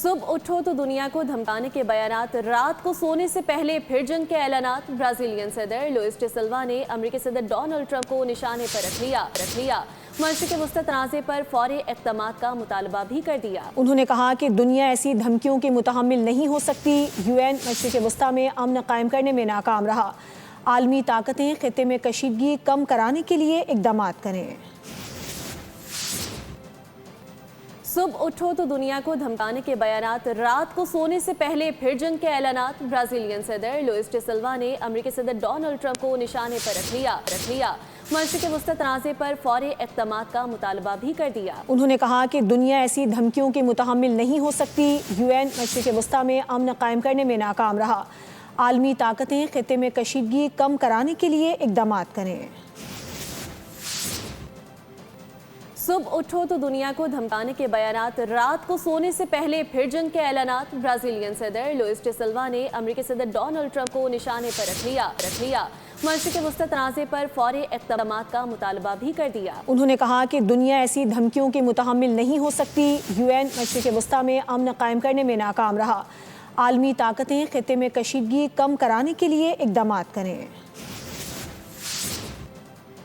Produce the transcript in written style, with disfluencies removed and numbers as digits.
صبح اٹھو تو دنیا کو دھمکانے کے بیانات، رات کو سونے سے پہلے پھر جنگ کے اعلانات۔ برازیلین صدر لوئس ڈی سلوا نے امریکی صدر ڈونلڈ ٹرمپ کو نشانے پر رکھ لیا۔ مشرق وسطی تنازع پر فوری اقدامات کا مطالبہ بھی کر دیا۔ انہوں نے کہا کہ دنیا ایسی دھمکیوں کے متحمل نہیں ہو سکتی۔ UN مشرق وسطی میں امن قائم کرنے میں ناکام رہا۔ عالمی طاقتیں خطے میں کشیدگی کم کرانے کے لیے اقدامات کریں۔ صبح اٹھو تو دنیا کو دھمکانے کے بیانات، رات کو سونے سے پہلے پھر جنگ کے اعلانات۔ برازیلین صدر لوئس ڈی سلوا نے امریکی صدر ڈونلڈ ٹرمپ کو نشانے پر رکھ لیا۔ مشرق وسطی تنازع پر فوری اقدامات کا مطالبہ بھی کر دیا۔ انہوں نے کہا کہ دنیا ایسی دھمکیوں کے متحمل نہیں ہو سکتی۔ UN مشرق وسطی میں امن قائم کرنے میں ناکام رہا۔ عالمی طاقتیں خطے میں کشیدگی کم کرانے کے لیے اقدامات کریں۔ صبح اٹھو تو دنیا کو دھمکانے کے بیانات، رات کو سونے سے پہلے پھر جنگ کے اعلانات۔ برازیلین صدر لوئس ڈی سلوا نے امریکی صدر ڈونلڈ ٹرمپ کو نشانے پر رکھ لیا۔ مشرق وسطی تنازع پر فوری اقدامات کا مطالبہ بھی کر دیا۔ انہوں نے کہا کہ دنیا ایسی دھمکیوں کے متحمل نہیں ہو سکتی۔ UN مشرق وسطی میں امن قائم کرنے میں ناکام رہا۔ عالمی طاقتیں خطے میں کشیدگی کم کرانے کے لیے اقدامات کریں۔